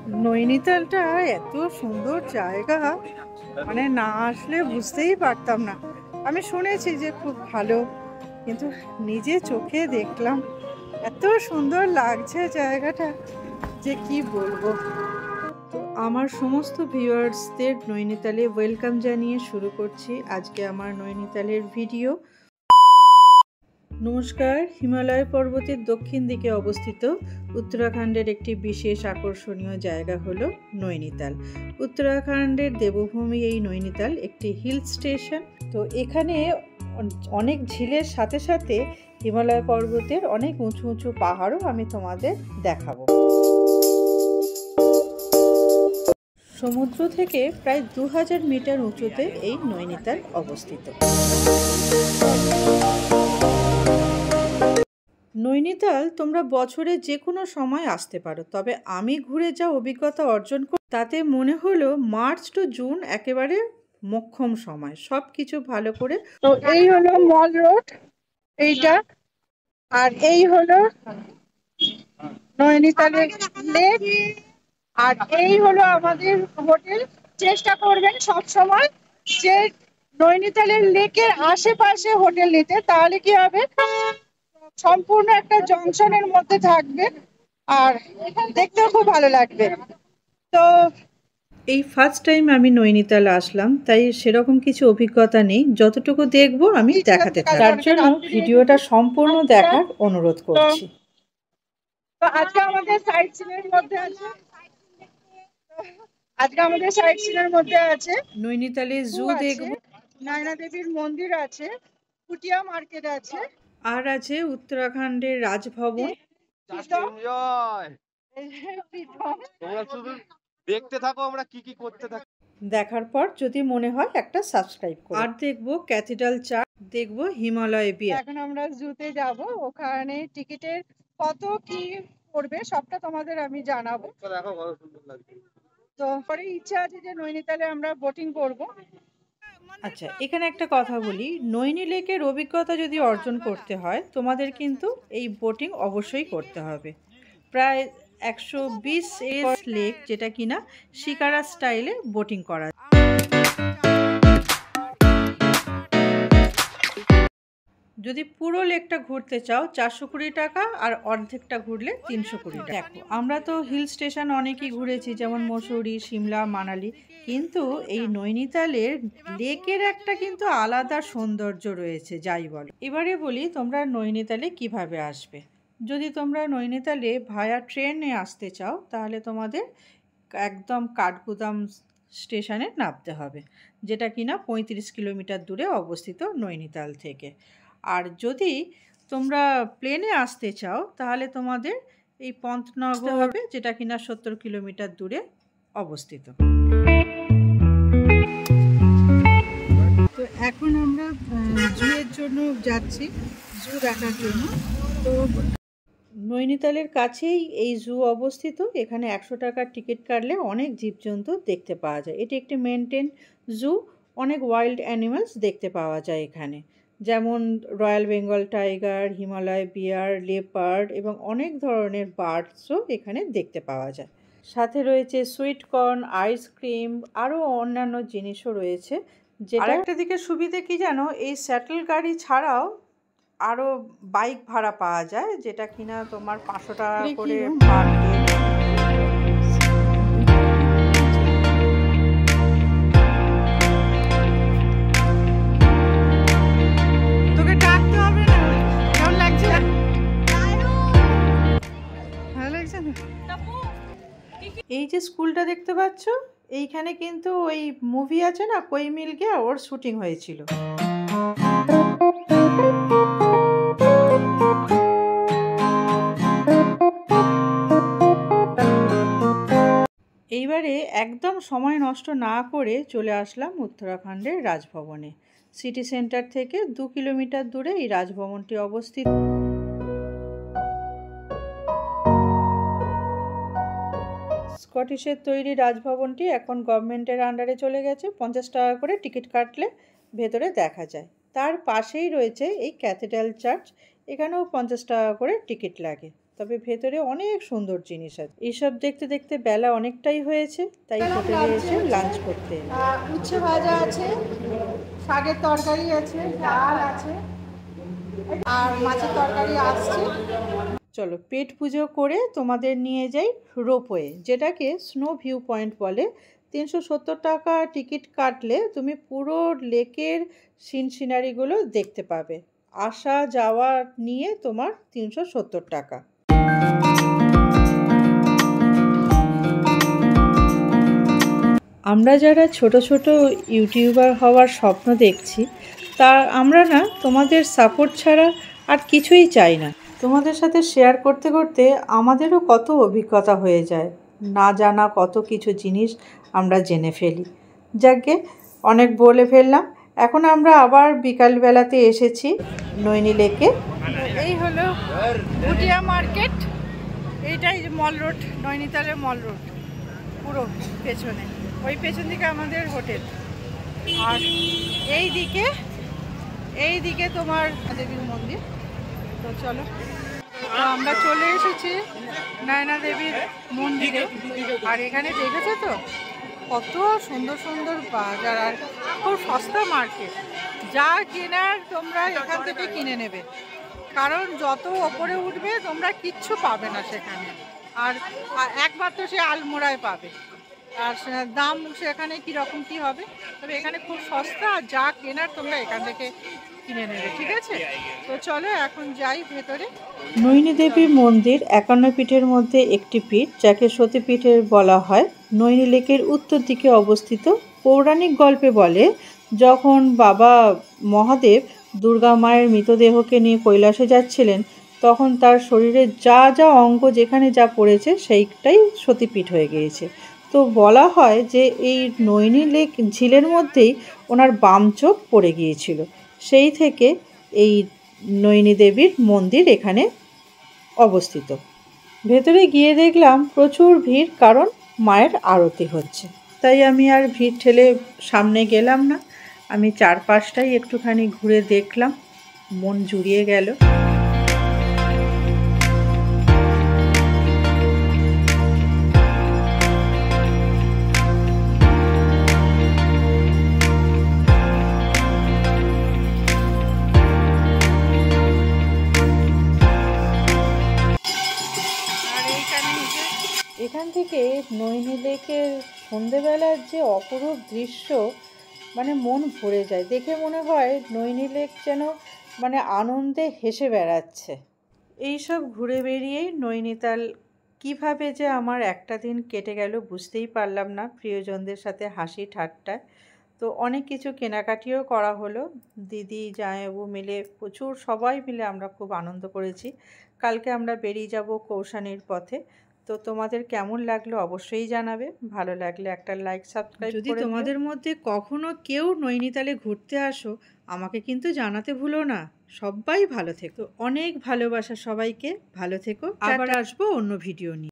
নৈনিতালটা এত সুন্দর জায়গা, মানে না আসলে বুঝতেই পারতাম না। আমি শুনেছি যে খুব ভালো, কিন্তু নিজে চোখে দেখলাম এত সুন্দর লাগছে জায়গাটা যে কি বলবো। তো আমার সমস্ত ভিউয়ার্সদের নৈনিতালে ওয়েলকাম জানিয়ে শুরু করছি আজকে আমার নৈনিতালের ভিডিও। নমস্কার। হিমালয় পর্বতের দক্ষিণ দিকে অবস্থিত উত্তরাখণ্ডের একটি বিশেষ আকর্ষণীয় জায়গা হলো নৈনিতাল। উত্তরাখণ্ডের দেবভূমি এই নৈনিতাল একটি হিল স্টেশন। তো এখানে অনেক ঝিলের সাথে সাথে হিমালয় পর্বতের অনেক উঁচু উঁচু পাহাড়ও আমি তোমাদের দেখাবো। সমুদ্র থেকে প্রায় 2000 মিটার উঁচুতে এই নৈনিতাল অবস্থিত। নৈনিতাল তোমরা বছরে যে কোনো সময় আসতে পারো, তবে আমি ঘুরে যা অভিজ্ঞতা অর্জন করি তাতে মনে হলো মার্চ টু জুন একেবারে মোক্ষম সময়, সব কিছু ভালো করে। তো এই হলো মল রোড এইটা, আর এই হলো নৈনিতালের লেক, আর এই হলো আমাদের হোটেল। চেষ্টা করবেন সব সময় যে নৈনিতালের লেকের আশেপাশে হোটেল নিতে, তাহলে কি হবে সম্পূর্ণ একটা জংশনের মধ্যে থাকবে আর দেখতেও খুব ভালো লাগবে। তো এই ফার্স্ট টাইম আমি নৈনিতাল আসলাম, তাই সেরকম কিছু অভিজ্ঞতা নেই, যতটুকু দেখবো আমি দেখাতে থাকি, তার জন্য ভিডিওটা সম্পূর্ণ দেখার অনুরোধ করছি। তো আজকে আমাদের সাইট সিনের মধ্যে আছে নৈনিতালে জু দেখবো, নয়না দেবীর মন্দির আছে, কুটিয়া মার্কেট আছে, আর আছে উত্তরাখণ্ডের রাজভবন। দেখতে থাকো আমরা কি কি করতে থাকি। দেখার পর যদি মনে হয় একটা সাবস্ক্রাইব করো। আর দেখবো ক্যাথিড্রাল চার্চ, দেখবো হিমালয় বিয়ার। এখন আমরা জুতে যাব, ওখানে টিকিটের কত কি পড়বে সবটা তোমাদের আমি জানাবো। দেখো কত সুন্দর লাগছে। তো পরে ইচ্ছা আছে যে নৈনিতালে আমরা বোটিং করব। আচ্ছা, এখানে একটা কথা বলি, নৈনি লেকের অভিজ্ঞতা যদি অর্জন করতে হয় তোমাদের কিন্তু এই বোটিং অবশ্যই করতে হবে। প্রায় 120 এজ লেক, যেটা কিনা শিকারা স্টাইলে বোটিং করা। যদি পুরো লেকটা ঘুরতে চাও 420 টাকা, আর অর্ধেকটা ঘুরলে 320 টাকা। দেখো, আমরা তো হিল স্টেশন অনেকই ঘুরেছি, যেমন মসুরি, সিমলা, মানালি, কিন্তু এই নৈনিতালের লেকের একটা কিন্তু আলাদা সৌন্দর্য রয়েছে যাই বলো। এবারে বলি তোমরা নৈনিতালে কিভাবে আসবে। যদি তোমরা নৈনিতালে ভায়া ট্রেনে আসতে চাও তাহলে তোমাদের একদম কাঠগুদাম স্টেশনে নামতে হবে, যেটা কিনা 35 কিলোমিটার দূরে অবস্থিত নৈনিতাল থেকে। আর যদি তোমরা প্লেনে আসতে চাও তাহলে তোমাদের এই পন্তনগর হবে, যেটা কিনা 70 কিলোমিটার দূরে অবস্থিত। তো এখন আমরা জুয়ের জন্য যাচ্ছি, জু দেখার জন্য। তো নৈনিতালের কাছেই এই জু অবস্থিত। এখানে 100 টাকার টিকিট কাটলে অনেক জীবজন্তু দেখতে পাওয়া যায়। এটি একটি মেনটেন জু, অনেক ওয়াইল্ড অ্যানিমালস দেখতে পাওয়া যায় এখানে, যেমন রয়্যাল বেঙ্গল টাইগার, হিমালয় বিয়ার, লেপার্ড এবং অনেক ধরনের বার্ডসও এখানে দেখতে পাওয়া যায়। সাথে রয়েছে সুইট কর্ন, আইসক্রিম, আরও অন্যান্য জিনিসও রয়েছে। যেটা একটা দিকে সুবিধে কি জানো, এই স্যাটেল গাড়ি ছাড়াও আরও বাইক ভাড়া পাওয়া যায়, যেটা কিনা তোমার 500 টাকা করে পার ডে। তোকে ডাকতে হবে না, কেমন লাগছে? ভালো লাগছে না? এই যে স্কুলটা দেখতে পাচ্ছ, এইখানে কিন্তু ওই মুভি আছে না কোই মিল গয়া, ওর শুটিং হয়েছিল। এইবারে একদম সময় নষ্ট না করে চলে আসলাম উত্তরাখণ্ডের রাজভবনে। সিটি সেন্টার থেকে 2 কিলোমিটার দূরে এই রাজভবনটি অবস্থিত। স্কটিশের তৈরি রাজভবনটি এখন গভর্নমেন্টের আন্ডারে চলে গেছে। 50 টাকা করে টিকিট কাটলে ভেতরে দেখা যায়। তার পাশেই রয়েছে এই ক্যাথিড্রাল চার্চ, এখানেও 50 টাকা করে টিকিট লাগে। তবে ভেতরে অনেক সুন্দর জিনিস আছে। এইসব দেখতে দেখতে বেলা অনেকটাই হয়েছে, তাই হোটেলে এসে লাঞ্চ করতে এলাম। উচ্ছে ভাজা আছে, শাকের তরকারি আছে, ডাল আছে আর মাছের তরকারি আসছে। চলো পেট পুজো করে তোমাদের নিয়ে যাই রোপওয়ে, যেটাকে স্নো ভিউ পয়েন্ট বলে। 370 টাকা টিকিট কাটলে তুমি পুরো লেকের সিনারিগুলো দেখতে পাবে। আসা যাওয়া নিয়ে তোমার 370 টাকা। আমরা যারা ছোট ছোট ইউটিউবার হওয়ার স্বপ্ন দেখছি, তা আমরা না তোমাদের সাপোর্ট ছাড়া আর কিছুই চাই না। তোমাদের সাথে শেয়ার করতে করতে আমাদেরও কত অভিজ্ঞতা হয়ে যায়, না জানা কত কিছু জিনিস আমরা জেনে ফেলি। যাকে অনেক বলে ফেললাম। এখন আমরা আবার বিকালবেলাতে এসেছি নৈনি লেকে। এই হলো ভুটিয়া মার্কেট, এইটাই মল রোড, নৈনিতালের মল রোড পুরো পেছনে। ওই পেছন দিকে আমাদের হোটেল, আর এই দিকে তোমার দেবীর মন্দির। তো চলো, তো আমরা চলে এসেছি নয়না দেবীর মন্দিরে। আর এখানে দেখেছো তো কত সুন্দর সুন্দর বাজার, আর খুব সস্তা মার্কেট। যা কেনার তোমরা এখান থেকে কিনে নেবে, কারণ যত ওপরে উঠবে তোমরা কিচ্ছু পাবে না সেখানে। আর একমাত্র সে আলমোড়ায় পাবে, আর দাম সেখানে কীরকম কী হবে। তবে এখানে খুব সস্তা, আর যা কেনার তোমরা এখান থেকে কিনে নেবে, ঠিক আছে? তো চলো এখন যাই ভেতরে। নৈনি দেবীর মন্দির 51 পীঠের মধ্যে একটি পীঠ, যাকে সতীপীঠের বলা হয়। নৈনি লেকের উত্তর দিকে অবস্থিত। পৌরাণিক গল্পে বলে, যখন বাবা মহাদেব দুর্গা মায়ের মৃতদেহকে নিয়ে কৈলাসে যাচ্ছিলেন, তখন তার শরীরের যা যা অঙ্গ যেখানে যা পড়েছে সেইটাই সতীপীঠ হয়ে গিয়েছে। তো বলা হয় যে এই নৈনি লেক ঝিলের মধ্যেই ওনার বাম চোখ পড়ে গিয়েছিল। সেই থেকে এই নৈনি দেবীর মন্দির এখানে অবস্থিত। ভেতরে গিয়ে দেখলাম প্রচুর ভিড়, কারণ মায়ের আরতি হচ্ছে। তাই আমি আর ভিড় ঠেলে সামনে গেলাম না, আমি চারপাশটাই একটুখানি ঘুরে দেখলাম, মন জুড়িয়ে গেল। এখান থেকে নৈনি লেকের সন্ধেবেলার যে অপরূপ দৃশ্য, মানে মন ভরে যায়। দেখে মনে হয় নৈনি লেক যেন মানে আনন্দে হেসে বেড়াচ্ছে। এইসব ঘুরে বেরিয়েই নৈনিতাল কিভাবে যে আমার একটা দিন কেটে গেল বুঝতেই পারলাম না, প্রিয়জনদের সাথে হাসি ঠাট্টায়। তো অনেক কিছু কেনাকাটিও করা হলো, দিদি জামাইবাবু মিলে প্রচুর, সবাই মিলে আমরা খুব আনন্দ করেছি। কালকে আমরা বেরিয়ে যাব কৌশানির পথে। তো তোমাদের কেমন লাগলো অবশ্যই জানাবে। ভালো লাগলে একটা লাইক, সাবস্ক্রাইব করে দিও। যদি তোমাদের মধ্যে কখনো কেউ নৈনিতালে ঘুরতে আসো, আমাকে কিন্তু জানাতে ভুলো না। সবাই ভালো থেকো, অনেক ভালোবাসা সবাইকে, ভালো থেকো। আবার আসবো অন্য ভিডিও নিয়ে।